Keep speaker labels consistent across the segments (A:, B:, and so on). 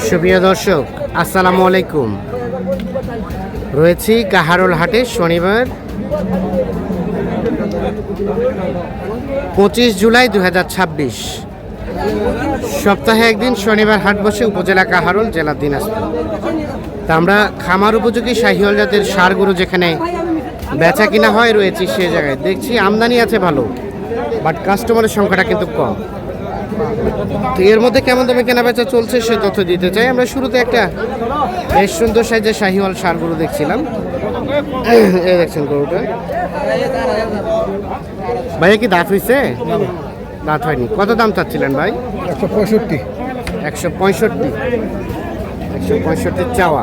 A: সুপ্রিয় দর্শক, আসসালামু আলাইকুম। রয়েছি কাহারোল হাটে শনিবার 25 জুলাই 2026। সপ্তাহে একদিন শনিবার হাট বসে উপজেলা কাহারোল, জেলা দিনাজপুর। তা আমরা খামার উপযোগী শাহিওয়াল জাতের ষাঁড় গরু যেখানে বেচা কিনা হয় রয়েছে সে জায়গায় দেখছি আমদানি আছে ভালো, বাট কাস্টমারের সংখ্যাটা কিন্তু কম। তো এর মধ্যে কেমন দামে কেনা বেচা চলছে সে তথ্য দিতে চাই। আমরা শুরুতে একটা বেশ সুন্দর সাইজের শাহিওয়াল ষাঁড় গরু দেখছিলাম। এই দেখছেন গরুটা ভাইয়া, কি দাঁত হয়েছে? দাঁত হয়নি। কত দাম চাচ্ছিলেন ভাই?
B: 165।
A: 165 চাওয়া।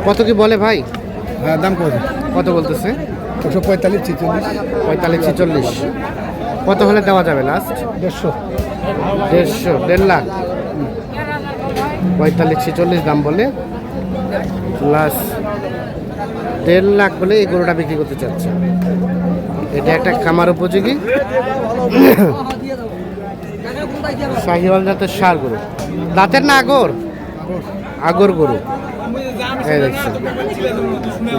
A: কত কি বলে ভাই?
B: হ্যাঁ, দাম
A: কত বলতেছে?
B: 145, 46।
A: 45, 46। কত হলে দেওয়া যাবে লাস্ট?
B: 150।
A: 1.5 লাখ। 45, 46 দাম বলে লাস্ট 1.5 লাখ বলে এই গরুটা বিক্রি করতে চাচ্ছে। এটা একটা খামার উপযোগী শাহিওয়াল জাতের ষাঁড় গরু। দাঁতের না আগর? আগর গরু। এই দেখছেন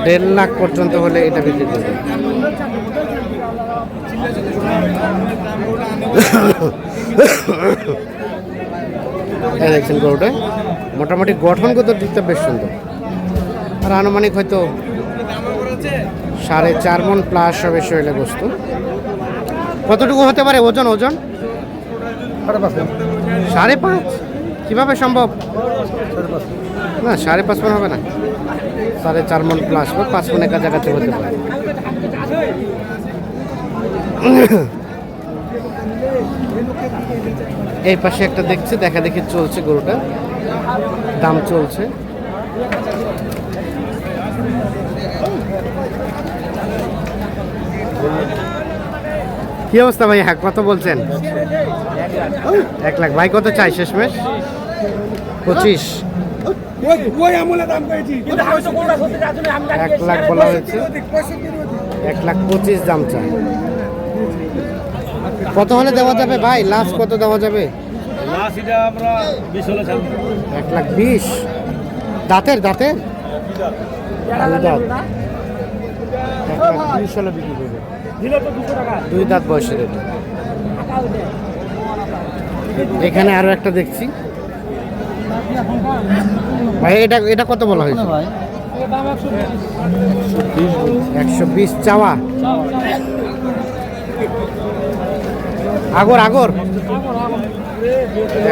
A: 1.5 লাখ পর্যন্ত হলে এটা বিক্রি করবে। এই দেখছেন গরুটা মোটামুটি গঠনগত দিকটা বেশ সুন্দর। আর আনুমানিক হয়তো 4.5 মণ প্লাস হবে শরীরে গোস্ত। কতটুকু হতে পারে ওজন? 5.5। কিভাবে সম্ভব? না, 5.5 মণ হবে না, 4.5 মণ প্লাস বা 5 মণের কাছাকাছি হতে পারে। এই পাশে একটা দেখছি, দেখা দেখি চলছে গরুটা, দাম চলছে। কি অবস্থা ভাই? হ্যাঁ, কত বলছেন? 1 লাখ। ভাই কত চাই শেষমেশ? 25। 1 লাখ বলা হয়েছে, 1.25 লাখ দাম চাই। কত হলে দেওয়া যাবে ভাই? লাস্ট কত দেওয়া যাবে? 1.20 লাখ। দাঁতের দাঁতের 1.20 হলে বিক্রি করবে। 2 দাঁত বয়সের এটা। এখানে আরো একটা দেখছি ভাই, এটা কত বলা হয়েছে? 120 চাওয়া। আগর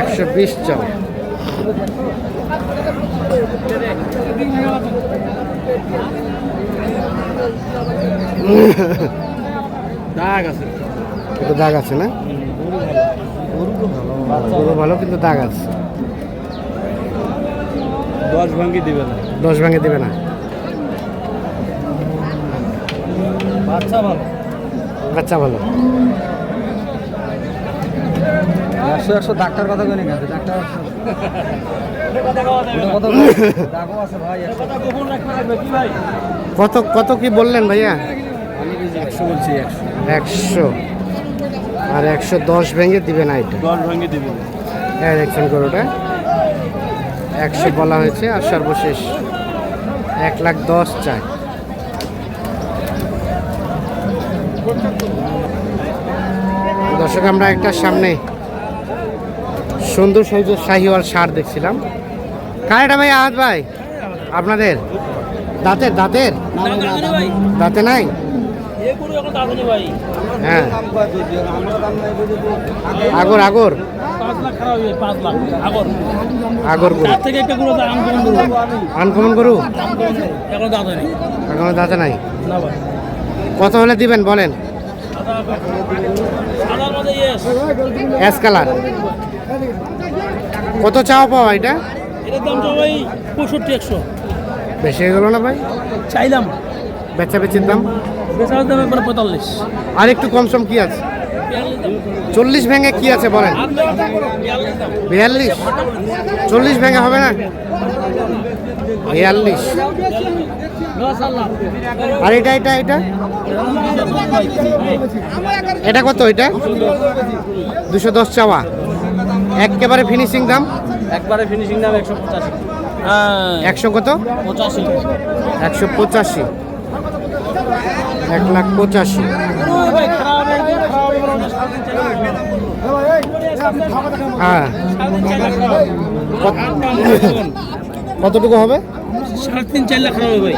A: 120 চাওয়া। দাগ আছে, একটু দাগ আছে না? গরু ভালো কিন্তু দাগ আছে।
B: 10 ভাঙি দিবে না।
A: 10 ভাঙে দিবে না।
B: বাচ্চা ভালো,
A: বাচ্চা ভালো।
B: 100 ডাক্তার কথা কই না, ডাক্তার
A: কত কত কি বললেন ভাইয়া?
B: 100 বলছি।
A: 100 আর 110 ভেঙে দিবে না? এটা
B: 10 ভাঙি দিবে না।
A: হ্যাঁ, দেখছেন গরুটা 100 বলা হয়েছে আর সর্বশেষ 1.10 লাখ চাই। দর্শক, আমরা একটা সামনে সুন্দর সাইজের শাহিওয়াল ষাঁড় দেখছিলাম। কারেটা ভাই? আহাদ ভাই আপনাদের দাঁতের দাঁতের দাঁতে নাই? হ্যাঁ, আগর আগর আগর গরু। আনকমন গরু এখনো দাঁতে নাই। কত হলে দিবেন বলেন? Ash colour. কত চাওয়া পাওয়া এটা?
C: এটার দাম তো ভাই 65-100।
A: বেশি হয়ে গেল না ভাই?
C: চাইলাম
A: বেচা বেচির দাম?
C: বেচার দাম একবার 45।
A: আর একটু কম সম কি আছে? 40 ভেঙে কি আছে বলেন? 42। 40 ভেঙে হবে না? 42। আর এটা এটা এটা এটা কত? এটা 210 চাওয়া। একেবারে ফিনিশিং দাম
B: একবারে ফিনিশিং দাম 185।
A: 100 কত
C: 85
A: 185 1,85,000।
C: ভাই খারাপ একদম খারাপ
A: হ্যাঁ কতটুকু হবে?
C: 3.5-4 লাখ খারাপ হবে ভাই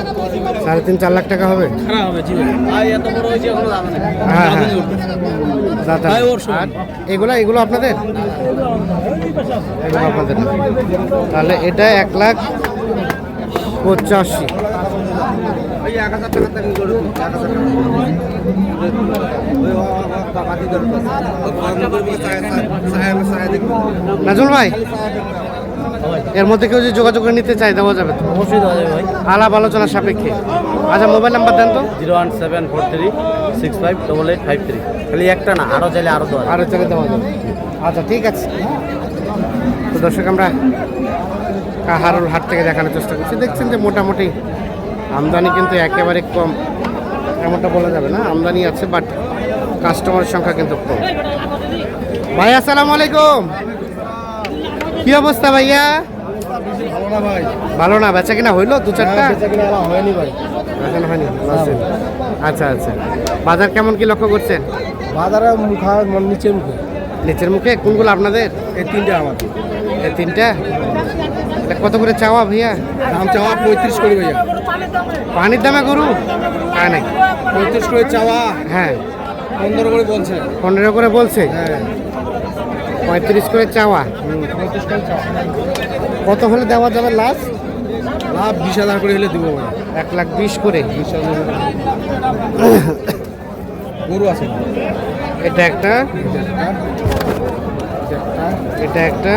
A: 3.5-4 লাখ টাকা হবে।
C: খারাপ হবে জি ভাই এত বড় হয়েছে এখনো দাম নেই
A: হ্যাঁ হ্যাঁ দাদা
C: ভাই, ওর সমান।
A: আর এগুলো আপনাদের? এগুলো আপনাদের না। তাহলে এটা 1,85,000। নাজুল ভাই এর মধ্যে কেউ যদি যোগাযোগ করে নিতে চাই দেওয়া যাবে তো?
B: অবশ্যই দেওয়া যাবে ভাই।
A: আলাপ আলোচনা সাপেক্ষে। আচ্ছা মোবাইল নাম্বার দেন তো।
B: 01743658853। খালি একটা না, আরো চাইলে আরো দেওয়া যাবে।
A: আরও চলে দেওয়া যাবে। আচ্ছা ঠিক আছে। তো দর্শক আমরা কাহারুল হাট থেকে দেখানোর চেষ্টা করছি। দেখছেন যে মোটামুটি আমদানি কিন্তু একেবারে কম, এমনটা বলা যাবে না। আমদানি আছে বাট কাস্টমারের সংখ্যা কিন্তু কম। ভাই আসসালামু আলাইকুম, কি অবস্থা ভাইয়া? ভালো না, বেচা কিনা হইলো 2-4টা?
B: হয়নি ভাই।
A: এখনো হয়নি। আচ্ছা আচ্ছা, বাজার কেমন কি লক্ষ্য করছেন?
B: বাজারে নিচের মুখে
A: নিচের মুখে কোনগুলো আপনাদের?
B: এই তিনটে আমার
A: এই 3টা। এটা কত করে চাওয়া ভাইয়া?
B: দাম চাওয়া 35 করে ভাইয়া।
A: পানির দামে গরু তাই নাকি?
B: 35 করে চাওয়া,
A: হ্যাঁ
B: 15 করে বলছে।
A: 15 করে বলছে,
B: হ্যাঁ
A: 35 করে চাওয়া।
B: 35 করে চাওয়া।
A: কত হলে দেওয়া যাবে লাস্ট?
B: লাভ 20,000 করে হলে দিব ভাই।
A: 1,20,000 করে।
B: 20,000 গরু আছে।
A: এটা একটা, এটা একটা,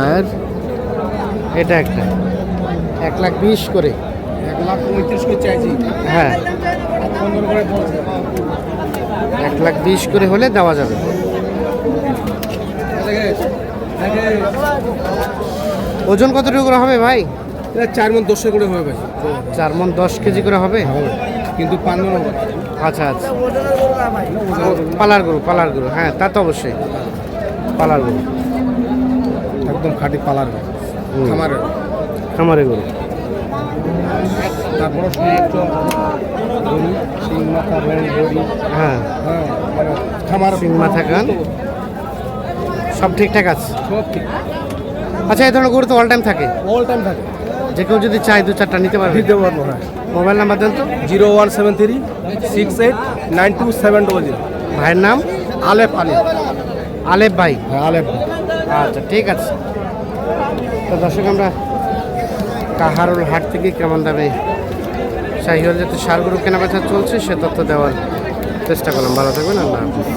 A: আর এটা একটা। 1,20,000 করে।
B: 1,35,000 করে চাইছি।
A: হ্যাঁ
B: 15 করে বলছে।
A: 1,20,000 করে হলে দেওয়া যাবে। ওজন কতটুকু করে হবে ভাই?
B: এটা 4 মণ 10 করে হবে ভাই।
A: 4 মণ 10 কেজি করে হবে।
B: কিন্তু 15 হবে।
A: আচ্ছা আচ্ছা, পালার গরু, হ্যাঁ তা তো অবশ্যই পালার গরু,
B: একদম খাঁটি পালার
A: হুম।
B: খামারের।
A: খামারে গরু।
B: তারপর সুস্থ গরু, শিং মাথা, বড়ি।
A: হ্যাঁ
B: হ্যাঁ মানে খামার
A: সিং মাথা কান সব ঠিকঠাক আছে।
B: সব ঠিক,
A: আচ্ছা এই ধরনের গরু তো অল টাইম থাকে,
B: অল টাইম থাকে।
A: যে কেউ যদি চায় 2-4টা নিতে পারবে।
B: দিতে পারবো। হ্যাঁ
A: মোবাইল নাম্বার দেন তো।
B: 0173689270।
A: ভাইয়ের নাম?
B: আলেপ আলী।
A: আলেপ ভাই।
B: হ্যাঁ আলেপ।
A: আচ্ছা ঠিক আছে। তো দর্শক আমরা কাহারুল হাট থেকে কেমন দামে শাহিওয়াল জাতের ষাঁড় গরু কেনাবেচা চলছে সে তথ্য দেওয়ার চেষ্টা করলাম। ভালো থাকবেন, আল্লাহ হাফিজ।